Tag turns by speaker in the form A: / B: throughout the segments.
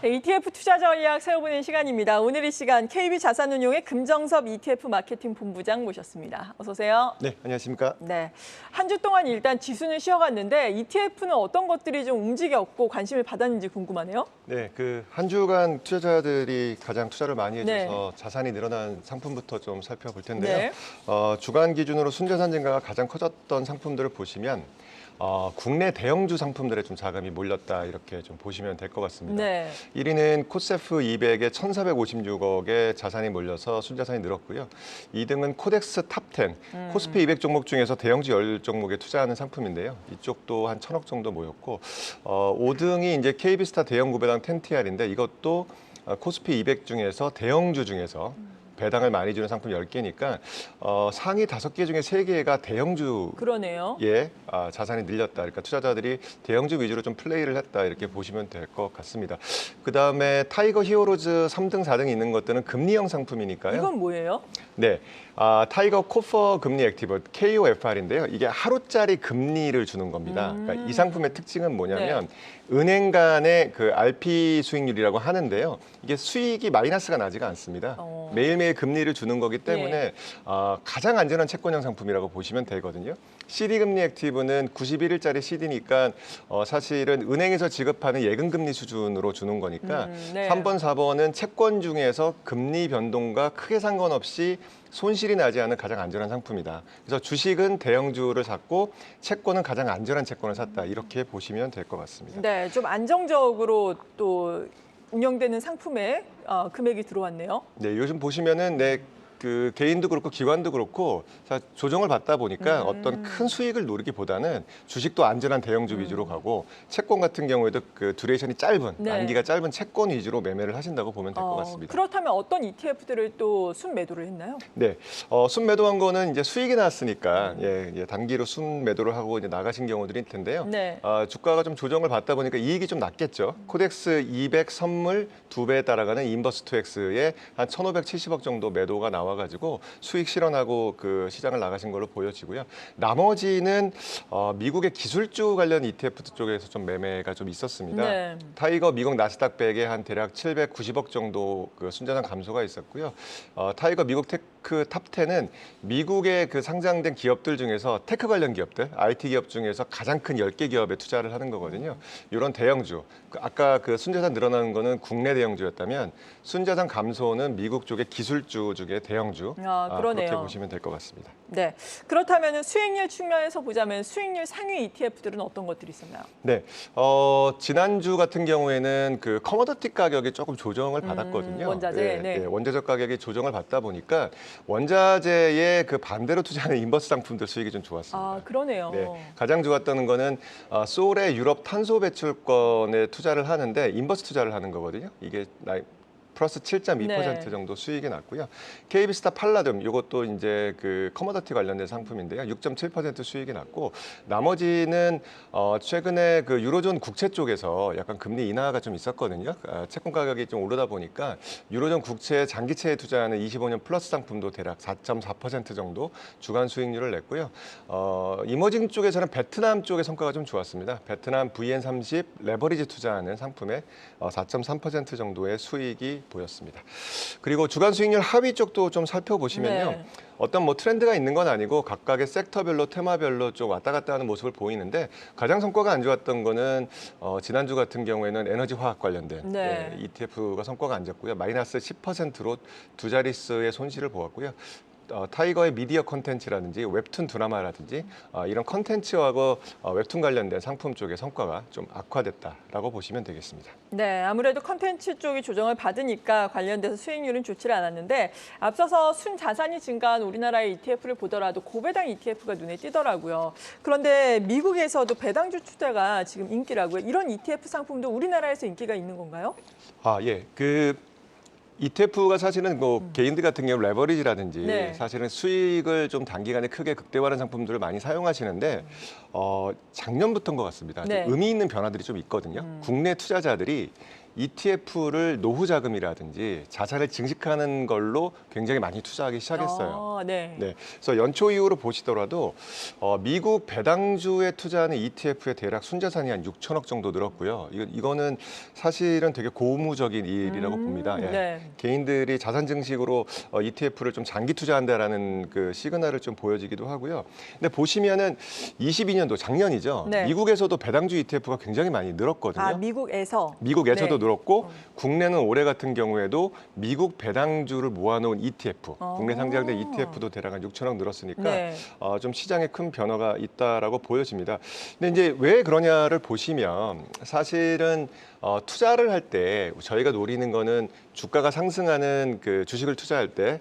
A: ETF 투자 전략 세워보는 시간입니다. 오늘 이 시간 KB자산운용의 금정섭 ETF 마케팅 본부장 모셨습니다. 어서 오세요.
B: 네, 안녕하십니까?
A: 네, 한 주 동안 일단 지수는 쉬어갔는데 ETF는 어떤 것들이 좀 움직였고 관심을 받았는지 궁금하네요.
B: 네, 그 한 주간 투자자들이 가장 투자를 많이 해줘서
A: 네.
B: 자산이 늘어난 상품부터 좀 살펴볼 텐데요.
A: 네.
B: 주간 기준으로 순자산 증가가 가장 커졌던 상품들을 보시면 국내 대형주 상품들에 좀 자금이 몰렸다 이렇게 좀 보시면 될 것 같습니다.
A: 네.
B: 1위는 코세프 200에 1,456억의 자산이 몰려서 순자산이 늘었고요. 2등은 코덱스 탑10, 코스피 200 종목 중에서 대형주 10종목에 투자하는 상품인데요. 이쪽도 한 1,000억 정도 모였고 5등이 이제 KB스타 대형 구배당 10TR인데 이것도 코스피 200 중에서 대형주 중에서 배당을 많이 주는 상품 10개니까 상위 5개 중에 3개가 대형주
A: 그러네요.
B: 자산이 늘렸다. 그러니까 투자자들이 대형주 위주로 좀 플레이를 했다. 이렇게 보시면 될 것 같습니다. 그다음에 타이거 히어로즈 3등, 4등이 있는 것들은 금리형 상품이니까요.
A: 이건 뭐예요?
B: 네, 타이거 코퍼 금리 액티브 KOFR인데요. 이게 하루짜리 금리를 주는 겁니다. 그러니까 이 상품의 특징은 뭐냐면 은행 간의 그 RP 수익률이라고 하는데요. 이게 수익이 마이너스가 나지가 않습니다. 매일매일 금리를 주는 거기 때문에 가장 안전한 채권형 상품이라고 보시면 되거든요. CD 금리 액티브는 91일짜리 CD니까 사실은 은행에서 지급하는 예금 금리 수준으로 주는 거니까 3번, 4번은 채권 중에서 금리 변동과 크게 상관없이 손실이 나지 않은 가장 안전한 상품이다. 그래서 주식은 대형주를 샀고 채권은 가장 안전한 채권을 샀다. 이렇게 보시면 될 것 같습니다.
A: 네, 좀 안정적으로 또 운영되는 상품에 금액이 들어왔네요.
B: 네, 요즘 보시면은 그 개인도 그렇고 기관도 그렇고 조정을 받다 보니까 어떤 큰 수익을 노리기보다는 주식도 안전한 대형주 위주로 가고 채권 같은 경우에도 그 듀레이션이 짧은 만기가 짧은 채권 위주로 매매를 하신다고 보면 될 것 같습니다.
A: 그렇다면 어떤 ETF들을 또 순매도를 했나요?
B: 네, 순매도한 거는 이제 수익이 났으니까 단기로 순매도를 하고 이제 나가신 경우들이 있을 텐데요.
A: 네.
B: 주가가 좀 조정을 받다 보니까 이익이 좀 낮겠죠. 코덱스 200 선물 2배에 따라가는 인버스 2X에 한 1,570억 정도 매도가 나와가지고 수익 실현하고 그 시장을 나가신 걸로 보여지고요. 나머지는 미국의 기술주 관련 ETF 쪽에서 좀 매매가 좀 있었습니다.
A: 네.
B: 타이거 미국 나스닥 100에 한 대략 790억 정도 그 순자산 감소가 있었고요. 타이거 미국 테크 탑10은 미국의 그 상장된 기업들 중에서 테크 관련 기업들, IT 기업 중에서 가장 큰 10개 기업에 투자를 하는 거거든요. 이런 대형주, 아까 그 순자산 늘어나는 거는 국내 대형주였다면 순자산 감소는 미국 쪽의 기술주 중에 대형주,
A: 그러네요.
B: 그렇게 보시면 될 것 같습니다.
A: 네, 그렇다면 수익률 측면에서 보자면 수익률 상위 ETF들은 어떤 것들이 있었나요?
B: 네, 지난주 같은 경우에는 그 커머더티 가격이 조금 조정을 받았거든요.
A: 원자재,
B: 원자재 가격이 조정을 받다 보니까 원자재의 그 반대로 투자하는 인버스 상품들 수익이 좀 좋았습니다.
A: 그러네요.
B: 네, 가장 좋았던 거는 소울의 유럽 탄소 배출권에 투자를 하는데 인버스 투자를 하는 거거든요. 이게 플러스 7.2% 정도 수익이 났고요. KB스타 팔라듐 이것도 이제 그 커머더티 관련된 상품인데요. 6.7% 수익이 났고 나머지는 최근에 그 유로존 국채 쪽에서 약간 금리 인하가 좀 있었거든요. 채권 가격이 좀 오르다 보니까 유로존 국채 장기채에 투자하는 25년 플러스 상품도 대략 4.4% 정도 주간 수익률을 냈고요. 이머징 쪽에서는 베트남 쪽의 성과가 좀 좋았습니다. 베트남 VN30 레버리지 투자하는 상품에 4.3% 정도의 수익이 보였습니다. 그리고 주간 수익률 하위 쪽도 좀 살펴보시면요. 어떤 뭐 트렌드가 있는 건 아니고 각각의 섹터별로 테마별로 좀 왔다 갔다 하는 모습을 보이는데 가장 성과가 안 좋았던 거는 지난주 같은 경우에는 에너지 화학 관련된 ETF가 성과가 안 좋고요. 마이너스 10%로 두 자릿수의 손실을 보았고요. 타이거의 미디어 콘텐츠라든지 웹툰 드라마라든지 이런 콘텐츠하고 웹툰 관련된 상품 쪽의 성과가 좀 악화됐다라고 보시면 되겠습니다.
A: 네, 아무래도 콘텐츠 쪽이 조정을 받으니까 관련돼서 수익률은 좋지 않았는데 앞서서 순자산이 증가한 우리나라의 ETF를 보더라도 고배당 ETF가 눈에 띄더라고요. 그런데 미국에서도 배당주 투자가 지금 인기라고요. 이런 ETF 상품도 우리나라에서 인기가 있는 건가요?
B: ETF가 사실은 뭐 개인들 같은 경우 레버리지라든지 사실은 수익을 좀 단기간에 크게 극대화하는 상품들을 많이 사용하시는데 작년부터인 것 같습니다. 의미 있는 변화들이 좀 있거든요. 국내 투자자들이 ETF를 노후 자금이라든지 자산을 증식하는 걸로 굉장히 많이 투자하기 시작했어요.
A: 네.
B: 네, 그래서 연초 이후로 보시더라도 미국 배당주에 투자하는 ETF의 대략 순자산이 한 6천억 정도 늘었고요. 이거는 사실은 되게 고무적인 일이라고 봅니다. 예.
A: 네.
B: 개인들이 자산 증식으로 ETF를 좀 장기 투자한다라는 그 시그널을 좀 보여지기도 하고요. 근데 보시면은 22년도 작년이죠.
A: 네.
B: 미국에서도 배당주 ETF가 굉장히 많이 늘었거든요.
A: 아, 미국에서도
B: 늘었고 국내는 올해 같은 경우에도 미국 배당주를 모아놓은 ETF, 국내 상장된 ETF도 대략 한 6천억 늘었으니까
A: 네.
B: 좀 시장에 큰 변화가 있다라고 보여집니다. 근데 이제 왜 그러냐를 보시면 사실은 투자를 할 때 저희가 노리는 거는 주가가 상승하는 그 주식을 투자할 때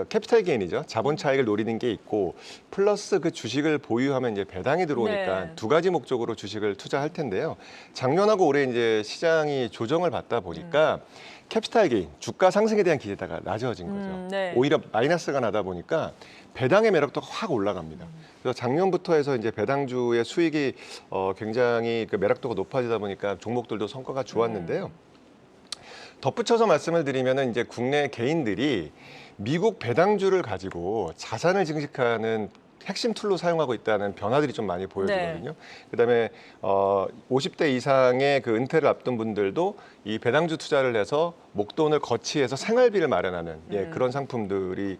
B: 캐피탈 게인이죠. 자본 차익을 노리는 게 있고 플러스 그 주식을 보유하면 이제 배당이 들어오니까
A: 네.
B: 두 가지 목적으로 주식을 투자할 텐데요. 작년하고 올해 이제 시장이 조정을 받다 보니까 캐피탈 게인, 주가 상승에 대한 기대가 낮아진 거죠.
A: 네.
B: 오히려 마이너스가 나다 보니까 배당의 매력도 확 올라갑니다. 그래서 작년부터 해서 이제 배당주의 수익이 굉장히 그 매력도가 높아지다 보니까 종목들도 성과가 좋았는데요. 덧붙여서 말씀을 드리면은 이제 국내 개인들이 미국 배당주를 가지고 자산을 증식하는 핵심 툴로 사용하고 있다는 변화들이 좀 많이 보여지거든요. 그다음에 50대 이상의 그 은퇴를 앞둔 분들도 이 배당주 투자를 해서 목돈을 거치해서 생활비를 마련하는 그런 상품들이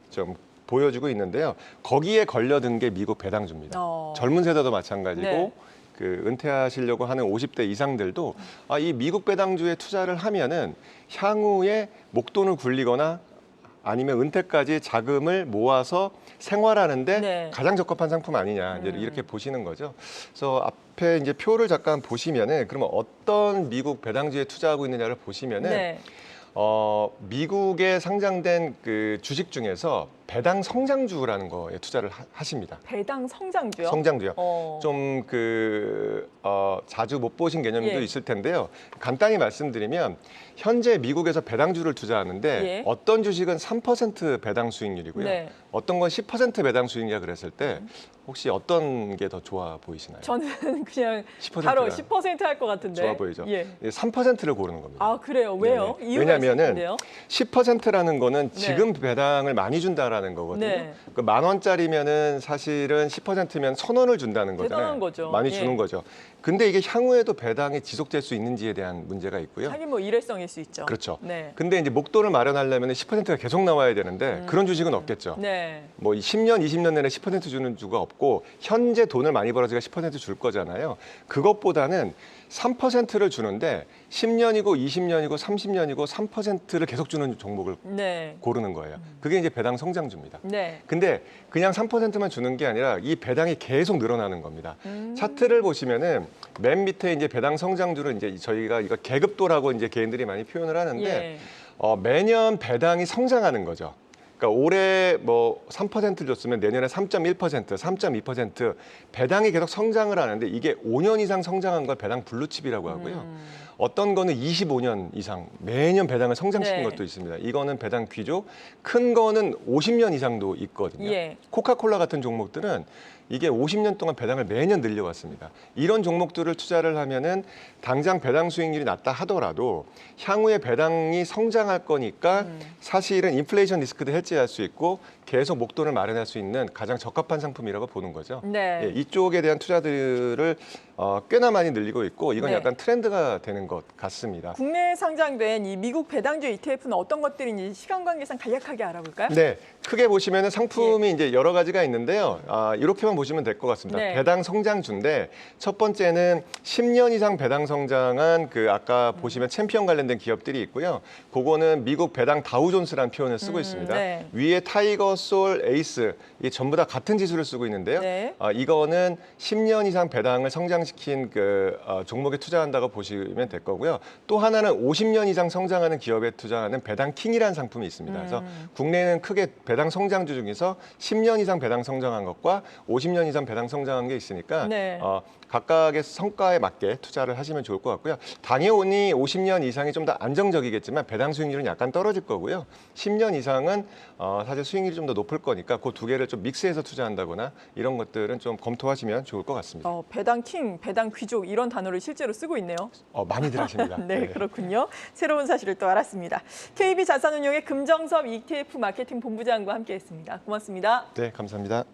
B: 좀 보여지고 있는데요. 거기에 걸려든 게 미국 배당주입니다. 젊은 세대도 마찬가지고
A: 네.
B: 그 은퇴하시려고 하는 50대 이상들도 이 미국 배당주에 투자를 하면은 향후에 목돈을 굴리거나 아니면 은퇴까지 자금을 모아서 생활하는데
A: 네.
B: 가장 적합한 상품 아니냐 이제 이렇게 보시는 거죠. 그래서 앞에 이제 표를 잠깐 보시면은 그러면 어떤 미국 배당주에 투자하고 있느냐를 보시면은
A: 네.
B: 미국에 상장된 그 주식 중에서 배당 성장주라는 거에 투자를 하십니다.
A: 배당 성장주요?
B: 성장주요.
A: 어.
B: 좀 자주 못 보신 개념도
A: 예.
B: 있을 텐데요. 간단히 말씀드리면 현재 미국에서 배당주를 투자하는데
A: 예.
B: 어떤 주식은 3% 배당 수익률이고요.
A: 네.
B: 어떤 건 10% 배당 수익률이라 그랬을 때 혹시 어떤 게 더 좋아 보이시나요?
A: 저는 그냥
B: 10% 가
A: 바로 10%할 것 같은데.
B: 좋아 보이죠.
A: 예.
B: 3%를 고르는 겁니다.
A: 아, 그래요? 왜요?
B: 네네.
A: 이유가 있을
B: 왜냐면은
A: 텐데요.
B: 10%라는 거는
A: 네.
B: 지금 배당을 많이 준다라는 거거든요.
A: 네.
B: 그 10,000원짜리면은 사실은 10%면 1,000원을 준다는 거잖아요.
A: 대단한 거죠.
B: 많이
A: 예.
B: 주는 거죠. 근데 이게 향후에도 배당이 지속될 수 있는지에 대한 문제가 있고요.
A: 하긴 뭐 일회성일 수 있죠.
B: 그렇죠.
A: 네.
B: 근데 이제 목돈을 마련하려면 10%가 계속 나와야 되는데 그런 주식은 없겠죠.
A: 네.
B: 뭐 10년, 20년 내내 10% 주는 주가 없고 현재 돈을 많이 벌어서 10%줄 거잖아요. 그것보다는 3%를 주는데 10년이고 20년이고 30년이고 3%를 계속 주는 종목을
A: 네.
B: 고르는 거예요. 그게 이제 배당 성장주입니다.
A: 네.
B: 근데 그냥 3%만 주는 게 아니라 이 배당이 계속 늘어나는 겁니다. 차트를 보시면은 맨 밑에 이제 배당 성장주를 이제 저희가 이거 계급도라고 이제 개인들이 많이 표현을 하는데
A: 예.
B: 매년 배당이 성장하는 거죠. 그러니까 올해 뭐 3% 줬으면 내년에 3.1%, 3.2% 배당이 계속 성장을 하는데 이게 5년 이상 성장한 걸 배당 블루칩이라고 하고요. 어떤 거는 25년 이상 매년 배당을 성장시킨
A: 네.
B: 것도 있습니다. 이거는 배당 귀족, 큰 거는 50년 이상도 있거든요.
A: 예.
B: 코카콜라 같은 종목들은 이게 50년 동안 배당을 매년 늘려왔습니다. 이런 종목들을 투자를 하면은 당장 배당 수익률이 낮다 하더라도 향후에 배당이 성장할 거니까 사실은 인플레이션 리스크도 해지할 수 있고 계속 목돈을 마련할 수 있는 가장 적합한 상품이라고 보는 거죠.
A: 네.
B: 예, 이쪽에 대한 투자들을 꽤나 많이 늘리고 있고 이건
A: 네.
B: 약간 트렌드가 되는 것 같습니다.
A: 국내에 상장된 이 미국 배당주 ETF는 어떤 것들인지 시간 관계상 간략하게 알아볼까요?
B: 네, 크게 보시면 상품이 이제 여러 가지가 있는데요. 이렇게만 보시면 될 것 같습니다.
A: 네.
B: 배당 성장주인데 첫 번째는 10년 이상 배당 성장한 그 아까 보시면 챔피언 관련된 기업들이 있고요. 그거는 미국 배당 다우존스라는 표현을 쓰고 있습니다.
A: 네.
B: 위에 타이거, 솔, 에이스 이게 전부 다 같은 지수를 쓰고 있는데요.
A: 네.
B: 이거는 10년 이상 배당을 성장시킨 그 종목에 투자한다고 보시면 될 거고요. 또 하나는 50년 이상 성장하는 기업에 투자하는 배당킹이라는 상품이 있습니다. 그래서 국내에는 크게 배당 성장주 중에서 10년 이상 배당 성장한 것과 50년 이상 배당 성장한 게 있으니까
A: 네.
B: 각각의 성과에 맞게 투자를 하시면 좋을 것 같고요. 당연히 50년 이상이 좀 더 안정적이겠지만 배당 수익률은 약간 떨어질 거고요. 10년 이상은 사실 수익률이 좀 더 높을 거니까 그 두 개를 좀 믹스해서 투자한다거나 이런 것들은 좀 검토하시면 좋을 것 같습니다.
A: 배당 킹, 배당 귀족 이런 단어를 실제로 쓰고 있네요.
B: 많이들 하십니다.
A: 네, 그렇군요. 새로운 사실을 또 알았습니다. KB자산운용의 금정섭 ETF 마케팅 본부장과 함께했습니다. 고맙습니다.
B: 네, 감사합니다.